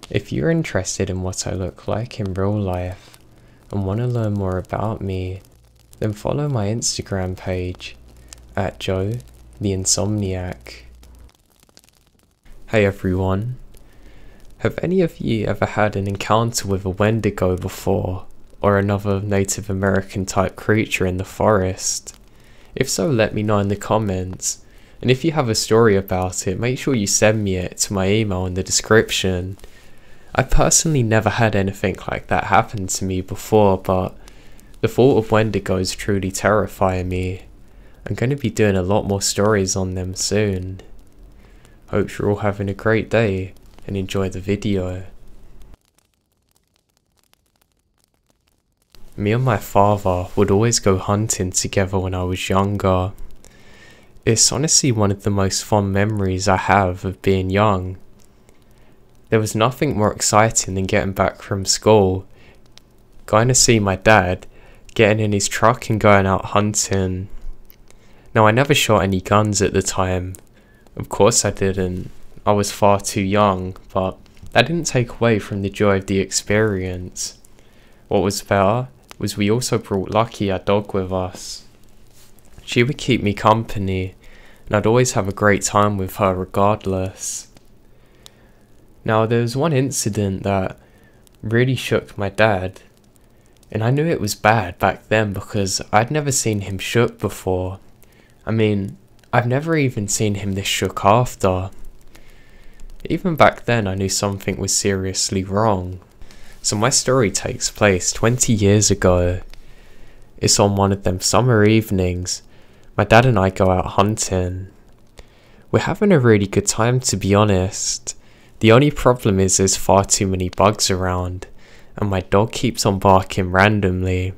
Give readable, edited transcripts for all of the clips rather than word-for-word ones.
If you're interested in what I look like in real life and want to learn more about me, then follow my Instagram page at Joe the Insomniak. Hey everyone, have any of you ever had an encounter with a Wendigo before, or another Native American type creature in the forest? If so, let me know in the comments, and if you have a story about it, make sure you send me it to my email in the description. I personally never had anything like that happen to me before, but the thought of Wendigos truly terrify me. I'm going to be doing a lot more stories on them soon. Hope you're all having a great day and enjoy the video. Me and my father would always go hunting together when I was younger. It's honestly one of the most fond memories I have of being young. There was nothing more exciting than getting back from school, going to see my dad, getting in his truck and going out hunting. Now, I never shot any guns at the time. Of course I didn't. I was far too young, but that didn't take away from the joy of the experience. What was better was we also brought Lucky, our dog, with us. She would keep me company, and I'd always have a great time with her regardless. Now, there was one incident that really shook my dad, and I knew it was bad back then because I'd never seen him shook before. I mean, I've never even seen him this shook after. Even back then I knew something was seriously wrong. So my story takes place 20 years ago. It's on one of them summer evenings. My dad and I go out hunting. We're having a really good time, to be honest. The only problem is there's far too many bugs around, and my dog keeps on barking randomly.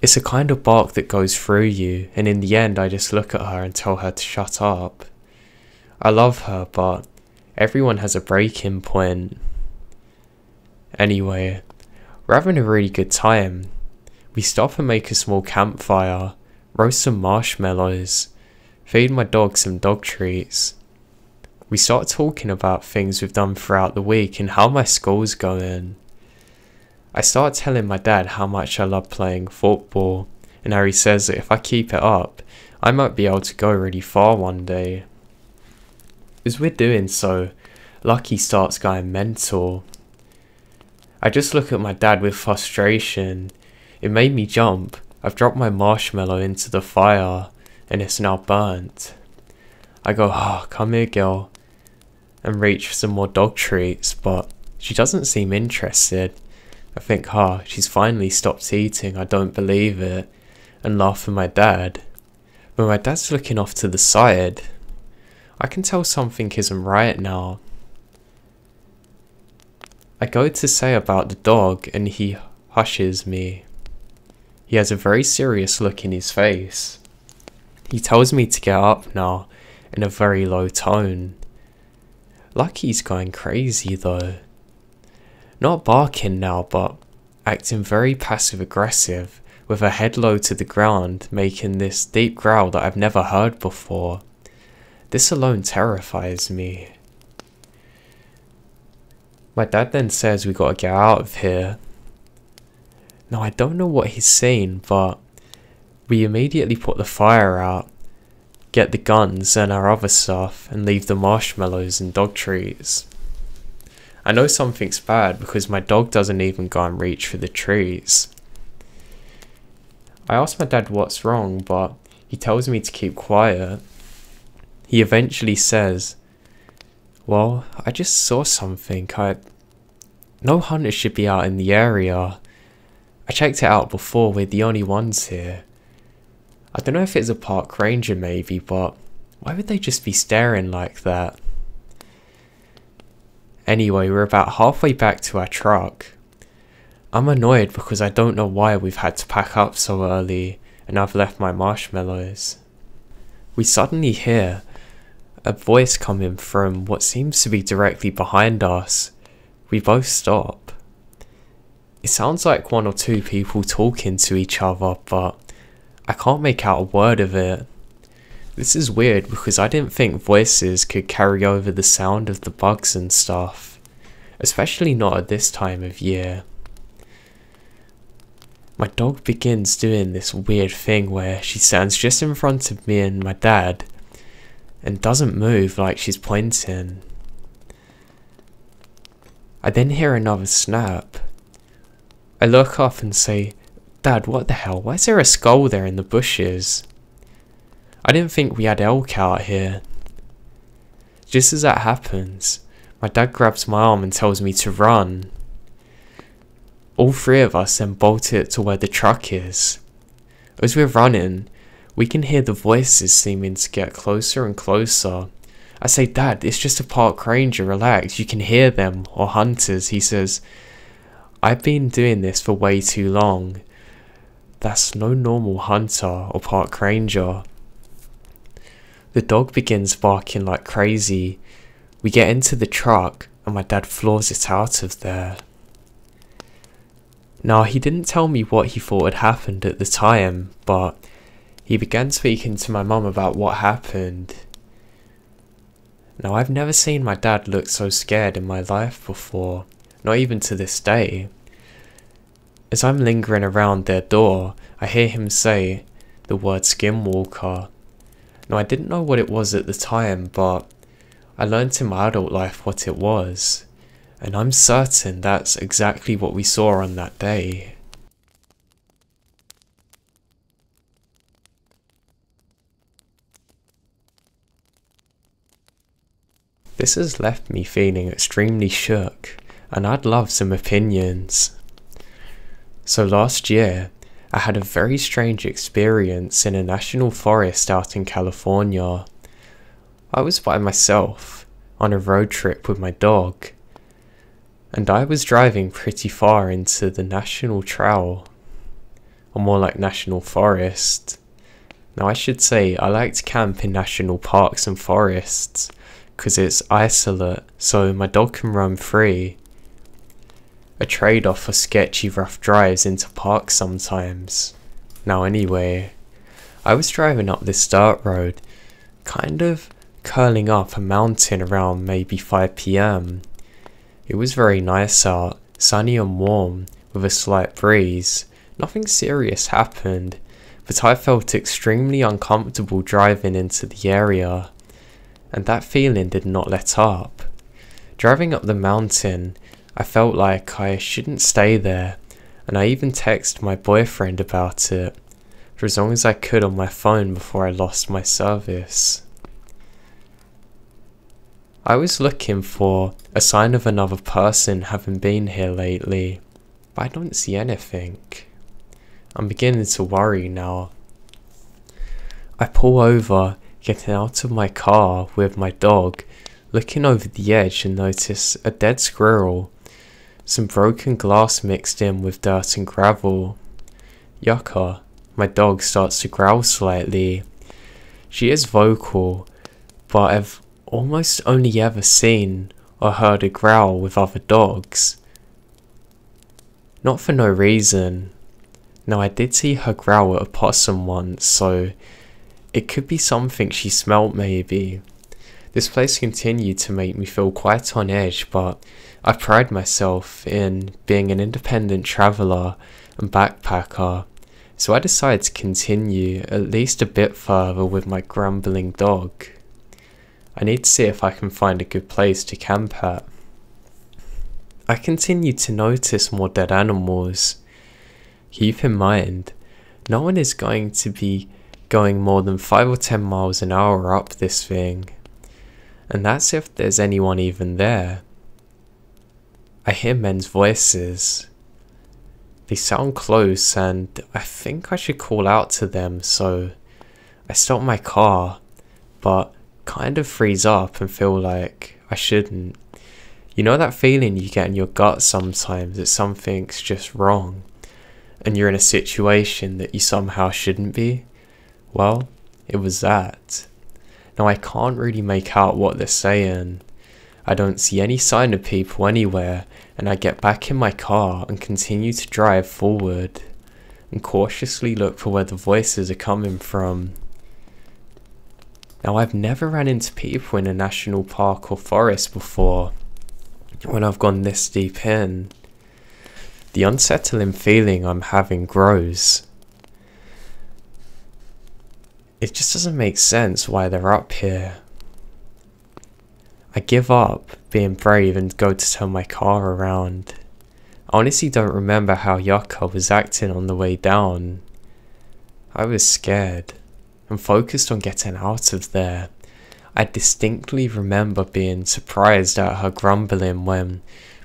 It's a kind of bark that goes through you, and in the end I just look at her and tell her to shut up. I love her, but everyone has a breaking point. Anyway, we're having a really good time. We stop and make a small campfire, roast some marshmallows, feed my dog some dog treats. We start talking about things we've done throughout the week and how my school's going. I start telling my dad how much I love playing football, and how he says that if I keep it up, I might be able to go really far one day. As we're doing so, Lucky starts going mental. I just look at my dad with frustration. It made me jump. I've dropped my marshmallow into the fire, and it's now burnt. I go, come here girl, and reach for some more dog treats, but she doesn't seem interested. I think, she's finally stopped eating, I don't believe it, and laugh at my dad. But my dad's looking off to the side. I can tell something isn't right now. I go to say about the dog and he hushes me. He has a very serious look in his face. He tells me to get up now in a very low tone. Lucky's going crazy though. Not barking now, but acting very passive aggressive, with her head low to the ground, making this deep growl that I've never heard before. This alone terrifies me. My dad then says we gotta get out of here. Now, I don't know what he's saying, but we immediately put the fire out, get the guns and our other stuff, and leave the marshmallows and dog treats. I know something's bad because my dog doesn't even go and reach for the treats. I ask my dad what's wrong, but he tells me to keep quiet. He eventually says, well, I just saw something. No hunters should be out in the area. I checked it out before, we're the only ones here. I don't know if it's a park ranger maybe, but why would they just be staring like that? Anyway, we're about halfway back to our truck. I'm annoyed because I don't know why we've had to pack up so early and I've left my marshmallows. We suddenly hear a voice coming from what seems to be directly behind us. We both stop. It sounds like one or two people talking to each other, but I can't make out a word of it. This is weird because I didn't think voices could carry over the sound of the bugs and stuff. especially not at this time of year. My dog begins doing this weird thing where she stands just in front of me and my dad and doesn't move like she's pointing. I then hear another snap. I look up and say, "Dad, what the hell? Why is there a skull there in the bushes? I didn't think we had elk out here." Just as that happens, my dad grabs my arm and tells me to run. All three of us then bolt it to where the truck is. As we're running, we can hear the voices seeming to get closer and closer. I say, "Dad, it's just a park ranger, relax, you can hear them," or hunters. He says, "I've been doing this for way too long. That's no normal hunter or park ranger." The dog begins barking like crazy. We get into the truck and my dad floors it out of there. Now, he didn't tell me what he thought had happened at the time, but he began speaking to my mum about what happened. Now, I've never seen my dad look so scared in my life before, not even to this day. As I'm lingering around their door, I hear him say the word Skinwalker. Now, I didn't know what it was at the time, but I learned in my adult life what it was, and I'm certain that's exactly what we saw on that day. This has left me feeling extremely shook, and I'd love some opinions. So last year, I had a very strange experience in a national forest out in California. I was by myself, on a road trip with my dog, and I was driving pretty far into the national trail, or more like national forest. Now, I should say I like to camp in national parks and forests, because it's isolate, so my dog can roam free. A trade-off for sketchy rough drives into parks sometimes. Now anyway, I was driving up this dirt road, kind of curling up a mountain around maybe 5 PM. It was very nice out, sunny and warm, with a slight breeze. Nothing serious happened, but I felt extremely uncomfortable driving into the area, and that feeling did not let up. Driving up the mountain, I felt like I shouldn't stay there, and I even texted my boyfriend about it, for as long as I could on my phone before I lost my service. I was looking for a sign of another person having been here lately, but I don't see anything. I'm beginning to worry now. I pull over, getting out of my car with my dog, looking over the edge and notice a dead squirrel, some broken glass mixed in with dirt and gravel. Yucca, my dog starts to growl slightly. She is vocal, but I've almost only ever seen or heard her growl with other dogs. Not for no reason. Now, I did see her growl at a possum once, so it could be something she smelt maybe. This place continued to make me feel quite on edge, but I pride myself in being an independent traveller and backpacker, so I decided to continue at least a bit further with my grumbling dog. I need to see if I can find a good place to camp at. I continued to notice more dead animals. Keep in mind, no one is going to be going more than 5 or 10 miles an hour up this thing, and that's if there's anyone even there. I hear men's voices. They sound close, and I think I should call out to them, so I stop my car, but kind of freeze up and feel like I shouldn't. You know that feeling you get in your gut sometimes that something's just wrong, and you're in a situation that you somehow shouldn't be? Well, it was that. Now, I can't really make out what they're saying. I don't see any sign of people anywhere, and I get back in my car and continue to drive forward and cautiously look for where the voices are coming from. Now, I've never ran into people in a national park or forest before, when I've gone this deep in, the unsettling feeling I'm having grows. It just doesn't make sense why they're up here. I give up being brave and go to turn my car around. I honestly don't remember how Yucca was acting on the way down. I was scared and focused on getting out of there. I distinctly remember being surprised at her grumbling when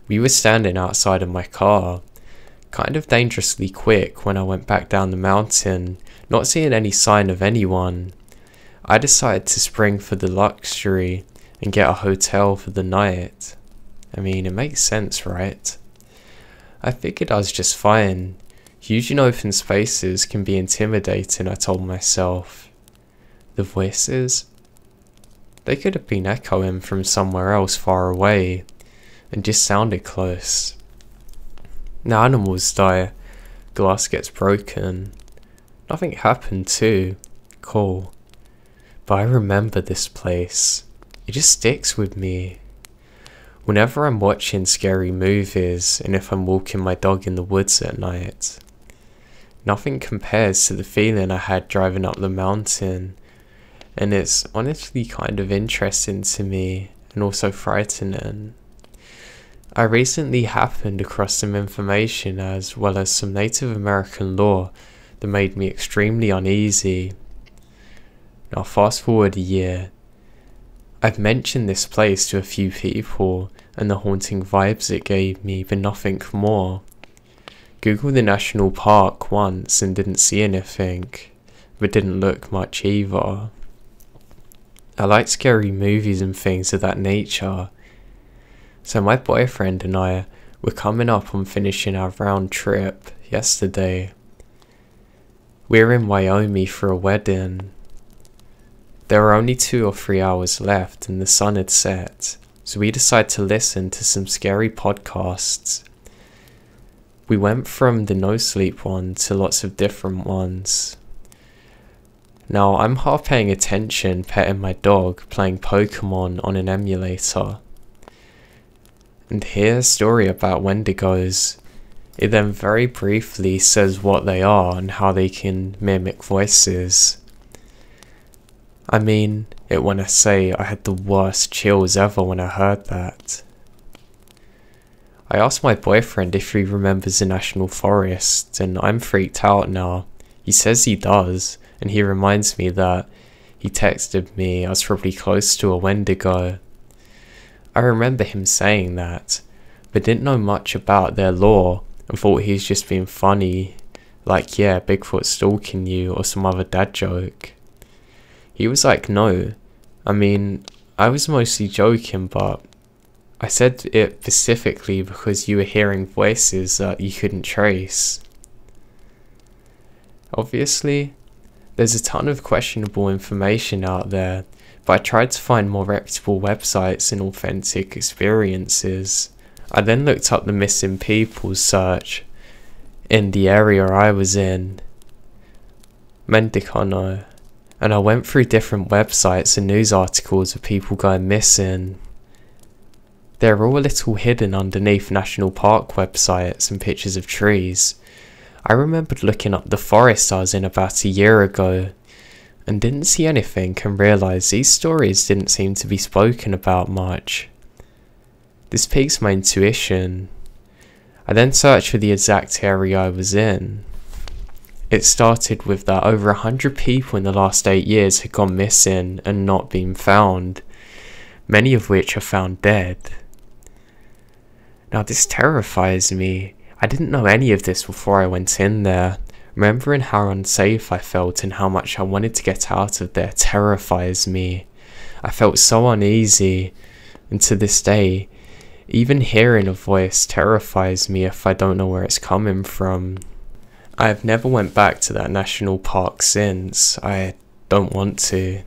we were standing outside of my car, kind of dangerously quick when I went back down the mountain, not seeing any sign of anyone. I decided to spring for the luxury and get a hotel for the night. I mean, it makes sense, right? I figured I was just fine. Huge and open spaces can be intimidating, I told myself. The voices? They could have been echoing from somewhere else far away, and just sounded close. Now animals die, glass gets broken. Nothing happened too. Cool. But I remember this place. It just sticks with me. Whenever I'm watching scary movies, and if I'm walking my dog in the woods at night, nothing compares to the feeling I had driving up the mountain. And it's honestly kind of interesting to me, and also frightening. I recently happened across some information as well as some Native American lore that made me extremely uneasy. Now fast forward a year. I've mentioned this place to a few people and the haunting vibes it gave me, but nothing more. Googled the national park once and didn't see anything, but didn't look much either. I like scary movies and things of that nature. So my boyfriend and I were coming up on finishing our round trip yesterday. We're in Wyoming for a wedding. There were only 2 or 3 hours left and the sun had set, so we decided to listen to some scary podcasts. We went from the no sleep one to lots of different ones. Now I'm half paying attention, petting my dog, playing Pokemon on an emulator. And hear a story about Wendigos. It then very briefly says what they are and how they can mimic voices. I mean it when I say I had the worst chills ever when I heard that. I asked my boyfriend if he remembers the national forest, and I'm freaked out now. He says he does, and he reminds me that he texted me I was probably close to a Wendigo. I remember him saying that, but didn't know much about their lore and thought he was just being funny, like yeah, Bigfoot stalking you or some other dad joke. He was like, no, I mean, I was mostly joking, but I said it specifically because you were hearing voices that you couldn't trace. Obviously, there's a ton of questionable information out there, but I tried to find more reputable websites and authentic experiences. I then looked up the missing people search in the area I was in, Mendicano, and I went through different websites and news articles of people going missing. They're all a little hidden underneath national park websites and pictures of trees. I remembered looking up the forest I was in about a year ago and didn't see anything and realised these stories didn't seem to be spoken about much. This piques my intuition. I then searched for the exact area I was in. It started with that over 100 people in the last 8 years had gone missing and not been found, many of which are found dead. Now this terrifies me. I didn't know any of this before I went in there. Remembering how unsafe I felt and how much I wanted to get out of there terrifies me. I felt so uneasy, and to this day, even hearing a voice terrifies me if I don't know where it's coming from. I have never went back to that national park since. I don't want to.